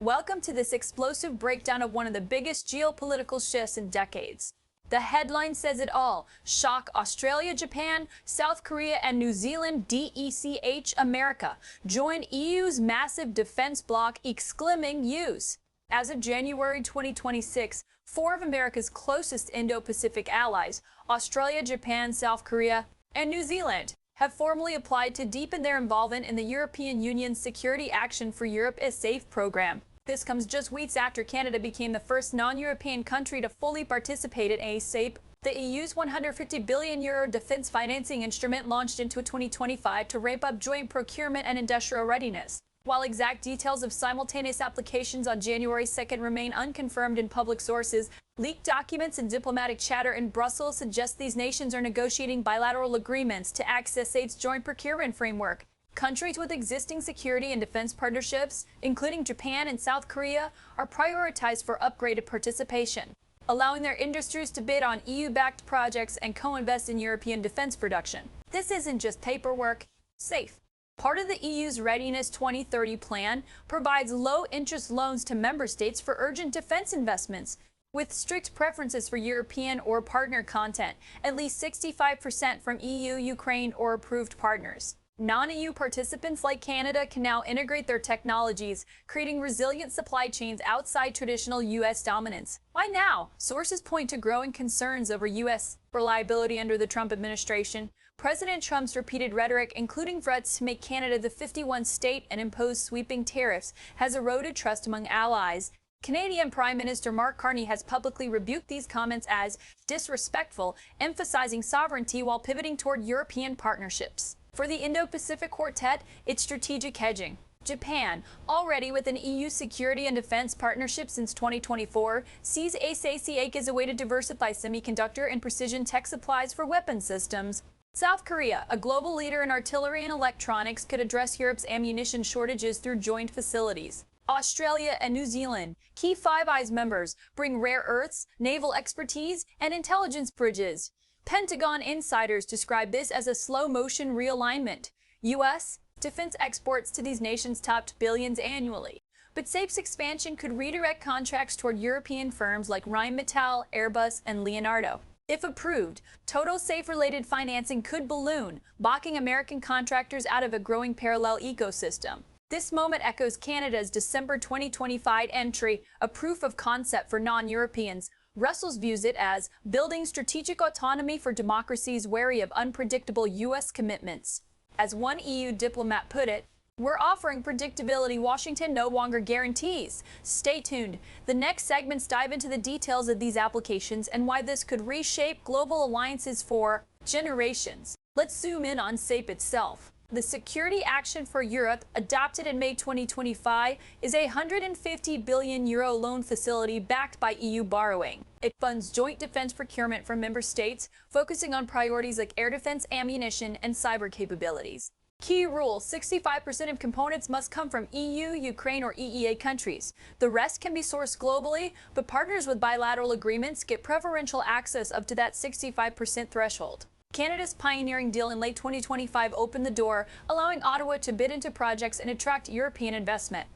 Welcome to this explosive breakdown of one of the biggest geopolitical shifts in decades. The headline says it all. Shock Australia, Japan, South Korea, and New Zealand DECH America join EU's massive defense bloc excluding use. As of January 2026, four of America's closest Indo-Pacific allies, Australia, Japan, South Korea, and New Zealand, have formally applied to deepen their involvement in the European Union's Security Action for Europe is Safe program. This comes just weeks after Canada became the first non-European country to fully participate in ASAPE, the EU's €150 billion defense financing instrument launched into 2025 to ramp up joint procurement and industrial readiness. While exact details of simultaneous applications on January 2nd remain unconfirmed in public sources, leaked documents and diplomatic chatter in Brussels suggest these nations are negotiating bilateral agreements to access AID's joint procurement framework. Countries with existing security and defense partnerships, including Japan and South Korea, are prioritized for upgraded participation, allowing their industries to bid on EU-backed projects and co-invest in European defense production. This isn't just paperwork. SAFE, part of the EU's Readiness 2030 plan, provides low-interest loans to member states for urgent defense investments, with strict preferences for European or partner content, at least 65% from EU, Ukraine, or approved partners. Non-EU participants like Canada can now integrate their technologies, creating resilient supply chains outside traditional U.S. dominance. Why now? Sources point to growing concerns over U.S. reliability under the Trump administration. President Trump's repeated rhetoric, including threats to make Canada the 51st state and impose sweeping tariffs, has eroded trust among allies. Canadian Prime Minister Mark Carney has publicly rebuked these comments as disrespectful, emphasizing sovereignty while pivoting toward European partnerships. For the Indo-Pacific Quartet, it's strategic hedging. Japan, already with an EU security and defense partnership since 2024, sees ASAC as a way to diversify semiconductor and precision tech supplies for weapon systems. South Korea, a global leader in artillery and electronics, could address Europe's ammunition shortages through joint facilities. Australia and New Zealand, key Five Eyes members, bring rare earths, naval expertise, and intelligence bridges. Pentagon insiders describe this as a slow-motion realignment. U.S. defense exports to these nations topped billions annually, but SAFE's expansion could redirect contracts toward European firms like Rheinmetall, Airbus, and Leonardo. If approved, total SAFE-related financing could balloon, balking American contractors out of a growing parallel ecosystem. This moment echoes Canada's December 2025 entry, a proof of concept for non-Europeans. Russell views it as building strategic autonomy for democracies wary of unpredictable U.S. commitments. As one EU diplomat put it, "We're offering predictability Washington no longer guarantees." Stay tuned. The next segments dive into the details of these applications and why this could reshape global alliances for generations. Let's zoom in on SAFE itself. The Security Action for Europe, adopted in May 2025, is a €150 billion loan facility backed by EU borrowing. It funds joint defense procurement from member states, focusing on priorities like air defense, ammunition, and cyber capabilities. Key rule: 65% of components must come from EU, Ukraine, or EEA countries. The rest can be sourced globally, but partners with bilateral agreements get preferential access up to that 65% threshold. Canada's pioneering deal in late 2025 opened the door, allowing Ottawa to bid into projects and attract European investment.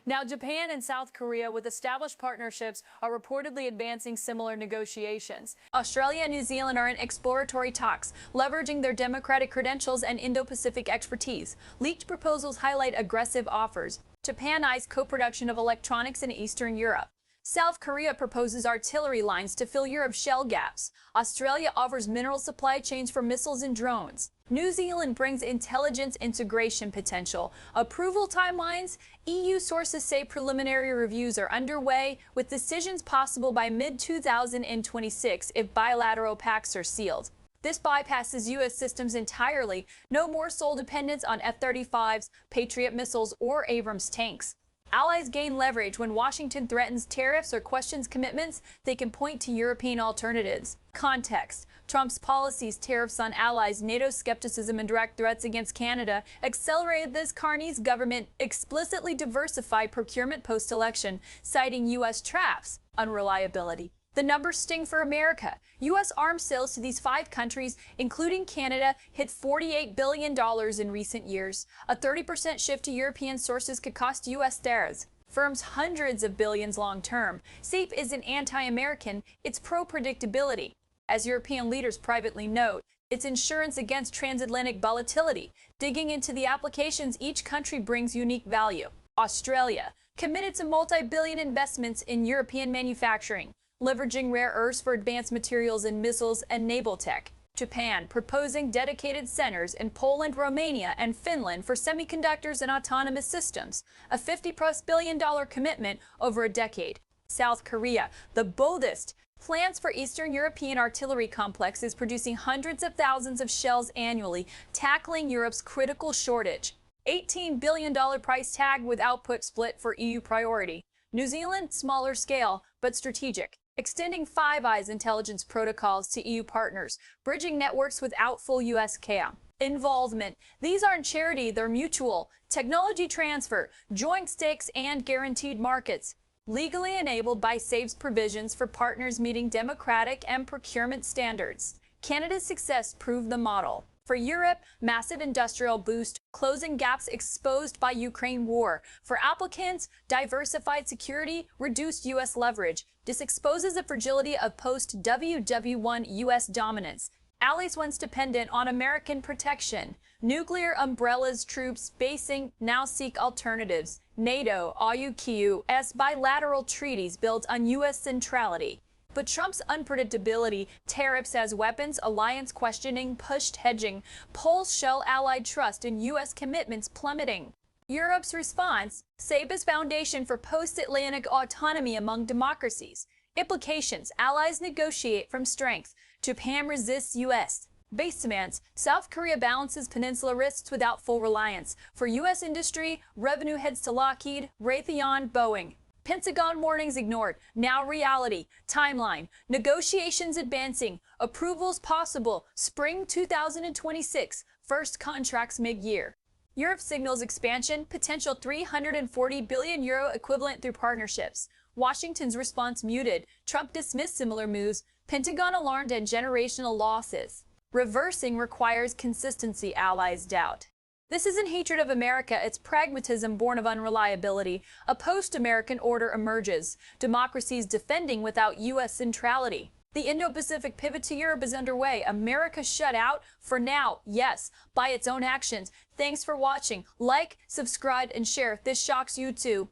Now, Japan and South Korea, with established partnerships, are reportedly advancing similar negotiations. Australia and New Zealand are in exploratory talks, leveraging their democratic credentials and Indo-Pacific expertise. Leaked proposals highlight aggressive offers. Japan eyes co-production of electronics in Eastern Europe. South Korea proposes artillery lines to fill Europe's shell gaps. Australia offers mineral supply chains for missiles and drones. New Zealand brings intelligence integration potential. Approval timelines: EU sources say preliminary reviews are underway, with decisions possible by mid-2026 if bilateral pacts are sealed. This bypasses U.S. systems entirely. No more sole dependence on F-35s, Patriot missiles, or Abrams tanks. Allies gain leverage when Washington threatens tariffs or questions commitments. They can point to European alternatives. Context: Trump's policies, tariffs on allies, NATO skepticism, and direct threats against Canada accelerated this. Carney's government explicitly diversified procurement post-election, citing U.S. traps, unreliability. The numbers sting for America. U.S. arms sales to these five countries, including Canada, hit $48 billion in recent years. A 30% shift to European sources could cost U.S. theirs. firms hundreds of billions long term. SAFE isn't anti-American, it's pro-predictability. As European leaders privately note, it's insurance against transatlantic volatility. Digging into the applications, each country brings unique value. Australia, committed to multi-billion investments in European manufacturing, leveraging rare earths for advanced materials and missiles and naval tech. Japan, proposing dedicated centers in Poland, Romania, and Finland for semiconductors and autonomous systems, a $50+ billion commitment over a decade. South Korea, the boldest, plans for Eastern European artillery complexes producing hundreds of thousands of shells annually, tackling Europe's critical shortage. $18 billion price tag with output split for EU priority. New Zealand, smaller scale, but strategic, extending Five Eyes intelligence protocols to EU partners, bridging networks without full US CAM. Involvement. These aren't charity, they're mutual. Technology transfer, joint stakes, and guaranteed markets. Legally enabled by SAFE's provisions for partners meeting democratic and procurement standards. Canada's success proved the model. For Europe, massive industrial boost, closing gaps exposed by Ukraine war. For applicants, diversified security, reduced U.S. leverage. This exposes the fragility of post-WW1 U.S. dominance. Allies once dependent on American protection. Nuclear umbrellas troops basing now seek alternatives. NATO, AUKUS bilateral treaties built on U.S. centrality. But Trump's unpredictability, tariffs as weapons, alliance questioning, pushed hedging, polls show allied trust in U.S. commitments plummeting. Europe's response, SAFE as foundation for post-Atlantic autonomy among democracies. Implications, allies negotiate from strength. Japan resists U.S. base demands. South Korea balances peninsula risks without full reliance. For U.S. industry, revenue heads to Lockheed, Raytheon, Boeing. Pentagon warnings ignored. Now reality. Timeline. Negotiations advancing. Approvals possible. Spring 2026. First contracts mid-year. Europe signals expansion. Potential €340 billion equivalent through partnerships. Washington's response muted. Trump dismissed similar moves. Pentagon alarmed and generational losses. Reversing requires consistency, allies doubt. This isn't hatred of America, it's pragmatism born of unreliability. A post-American order emerges. Democracies defending without U.S. centrality. The Indo-Pacific pivot to Europe is underway. America shut out? For now, yes, by its own actions. Thanks for watching. Like, subscribe, and share if this shocks you too.